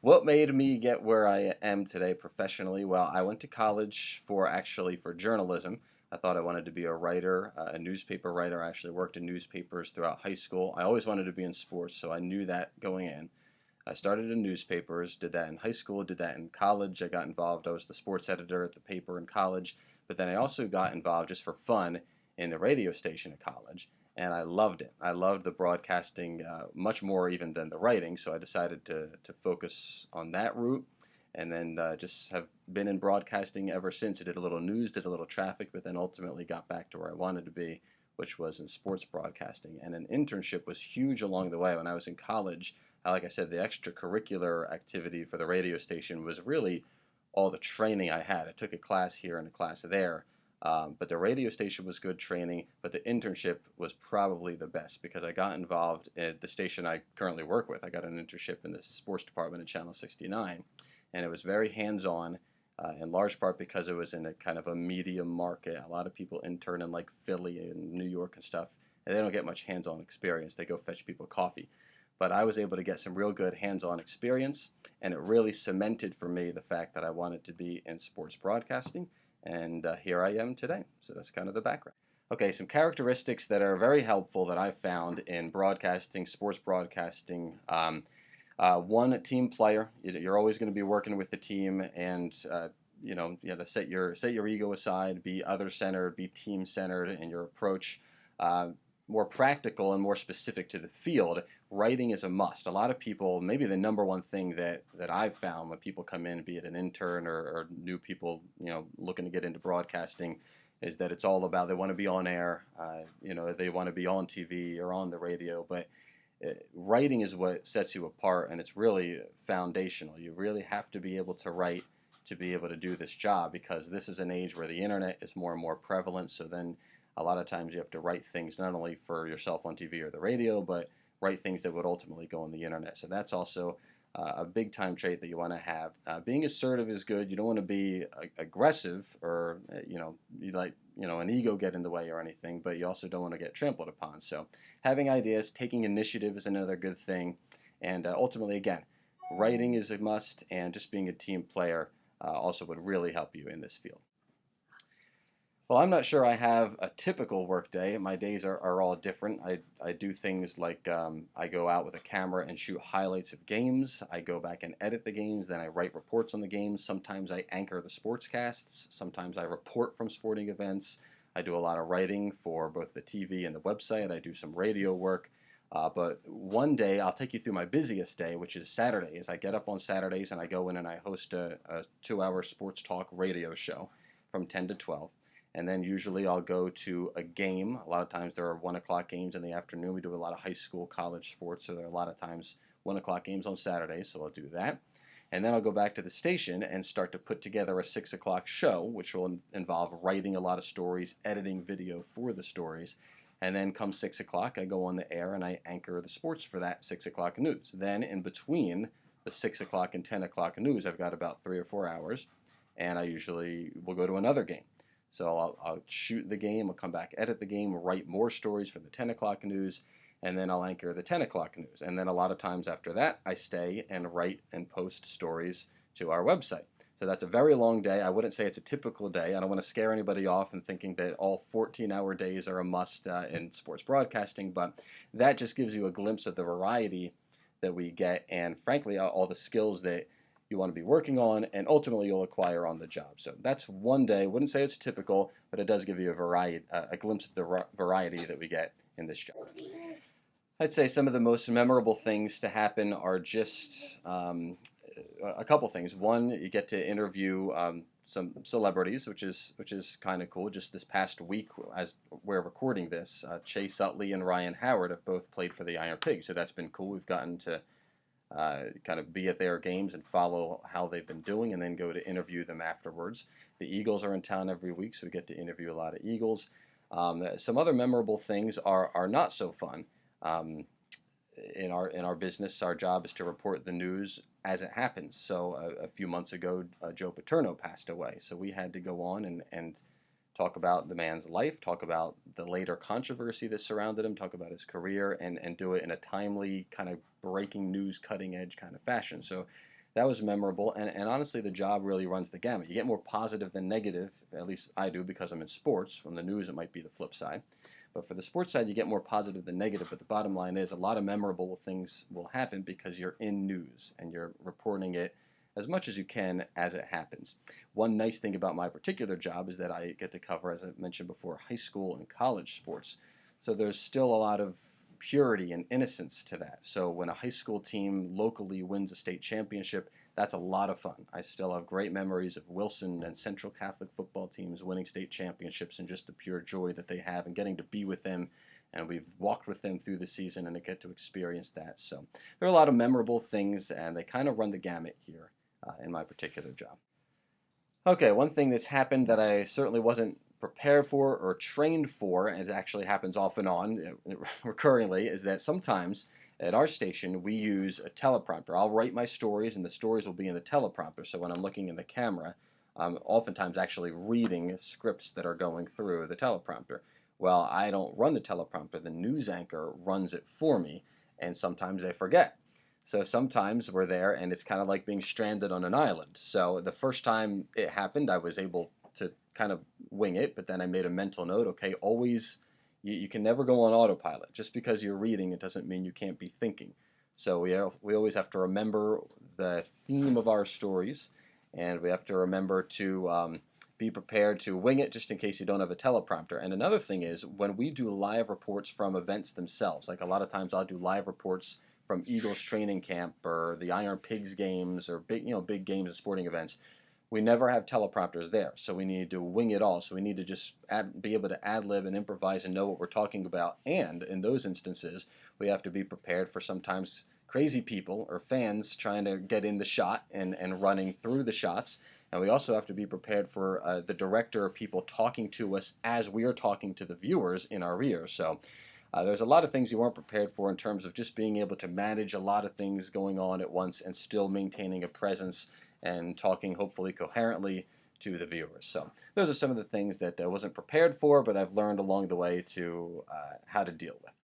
What made me get where I am today professionally? Well, I went to college for journalism. I thought I wanted to be a writer, a newspaper writer. I actually worked in newspapers throughout high school. I always wanted to be in sports, so I knew that going in. I started in newspapers, did that in high school, did that in college. I got involved. I was the sports editor at the paper in college, but then I also got involved just for fun in the radio station at college, and I loved it. I loved the broadcasting much more even than the writing, so I decided to focus on that route, and then just have been in broadcasting ever since. I did a little news, did a little traffic, but then ultimately got back to where I wanted to be, which was in sports broadcasting. And an internship was huge along the way. When I was in college, like I said, the extracurricular activity for the radio station was really all the training I had. I took a class here and a class there, but the radio station was good training, but the internship was probably the best because I got involved at the station I currently work with. I got an internship in the sports department at Channel 69, and it was very hands-on, in large part because it was in a kind of a medium market. A lot of people intern in like Philly and New York and stuff, and they don't get much hands-on experience. They go fetch people coffee. But I was able to get some real good hands-on experience, and it really cemented for me the fact that I wanted to be in sports broadcasting, and here I am today. So that's kind of the background. Okay, some characteristics that are very helpful that I've found in broadcasting, sports broadcasting. One, a team player. You're always going to be working with the team, and you have to set your ego aside, be other-centered, be team-centered in your approach. More practical and more specific to the field, writing is a must. A lot of people, maybe the number one thing that I've found when people come in, be it an intern or new people, looking to get into broadcasting, is that it's all about they want to be on air, they want to be on TV or on the radio, but writing is what sets you apart, and it's really foundational. You really have to be able to write to be able to do this job, because this is an age where the internet is more and more prevalent, so then a lot of times you have to write things not only for yourself on TV or the radio, but write things that would ultimately go on the internet. So that's also a big time trait that you want to have. Being assertive is good. You don't want to be aggressive or you let an ego get in the way or anything, but you also don't want to get trampled upon. So having ideas, taking initiative is another good thing, and ultimately, again, writing is a must, and just being a team player also would really help you in this field. Well, I'm not sure I have a typical work day. My days are all different. I do things like I go out with a camera and shoot highlights of games. I go back and edit the games. Then I write reports on the games. Sometimes I anchor the sportscasts. Sometimes I report from sporting events. I do a lot of writing for both the TV and the website. I do some radio work. But one day, I'll take you through my busiest day, which is Saturdays. I get up on Saturdays and I go in and I host a 2-hour sports talk radio show from 10 to 12. And then usually I'll go to a game. A lot of times there are 1 o'clock games in the afternoon. We do a lot of high school, college sports, so there are a lot of times 1 o'clock games on Saturdays, so I'll do that. And then I'll go back to the station and start to put together a 6 o'clock show, which will involve writing a lot of stories, editing video for the stories. And then come 6 o'clock, I go on the air and I anchor the sports for that 6 o'clock news. Then in between the 6 o'clock and 10 o'clock news, I've got about 3 or 4 hours, and I usually will go to another game. So I'll shoot the game, I'll come back, edit the game, write more stories for the 10 o'clock news, and then I'll anchor the 10 o'clock news. And then a lot of times after that, I stay and write and post stories to our website. So that's a very long day. I wouldn't say it's a typical day. I don't want to scare anybody off and thinking that all 14-hour days are a must in sports broadcasting, but that just gives you a glimpse of the variety that we get, and frankly, all the skills that you want to be working on, and ultimately you'll acquire on the job. So that's one day. Wouldn't say it's typical, but it does give you a glimpse of the variety that we get in this job. I'd say some of the most memorable things to happen are just a couple things. One, you get to interview some celebrities, which is kind of cool. Just this past week, as we're recording this, Chase Utley and Ryan Howard have both played for the Iron Pigs, so that's been cool. We've gotten to kind of be at their games and follow how they've been doing, and then go to interview them afterwards. The Eagles are in town every week, so we get to interview a lot of Eagles. Some other memorable things are not so fun. In our business, our job is to report the news as it happens. So a few months ago, Joe Paterno passed away, so we had to go on and talk about the man's life, talk about the later controversy that surrounded him, talk about his career, and do it in a timely, kind of breaking news, cutting edge kind of fashion. So that was memorable. And honestly, the job really runs the gamut. You get more positive than negative, at least I do because I'm in sports. From the news, it might be the flip side. But for the sports side, you get more positive than negative. But the bottom line is a lot of memorable things will happen because you're in news and you're reporting it as much as you can as it happens. One nice thing about my particular job is that I get to cover, as I mentioned before, high school and college sports. So there's still a lot of purity and innocence to that. So when a high school team locally wins a state championship, that's a lot of fun. I still have great memories of Wilson and Central Catholic football teams winning state championships and just the pure joy that they have and getting to be with them. And we've walked with them through the season and I get to experience that. So there are a lot of memorable things and they kind of run the gamut here in my particular job. Okay, one thing that's happened that I certainly wasn't prepared for or trained for, and it actually happens off and on recurringly, is that sometimes at our station we use a teleprompter. I'll write my stories, and the stories will be in the teleprompter. So when I'm looking in the camera, I'm oftentimes actually reading scripts that are going through the teleprompter. Well, I don't run the teleprompter. The news anchor runs it for me, and sometimes I forget. So sometimes we're there and it's kind of like being stranded on an island. So the first time it happened, I was able to kind of wing it, but then I made a mental note, okay, always, you can never go on autopilot. Just because you're reading, it doesn't mean you can't be thinking. So we always have to remember the theme of our stories, and we have to remember to be prepared to wing it just in case you don't have a teleprompter. And another thing is when we do live reports from events themselves, like a lot of times I'll do live reports from Eagles training camp or the Iron Pigs games or big games and sporting events, we never have teleprompters there. So we need to wing it all. So we need to just be able to ad-lib and improvise and know what we're talking about. And in those instances, we have to be prepared for sometimes crazy people or fans trying to get in the shot and running through the shots. And we also have to be prepared for the director or people talking to us as we are talking to the viewers in our ear. So there's a lot of things you weren't prepared for in terms of just being able to manage a lot of things going on at once and still maintaining a presence and talking hopefully coherently to the viewers. So those are some of the things that I wasn't prepared for, but I've learned along the way to how to deal with.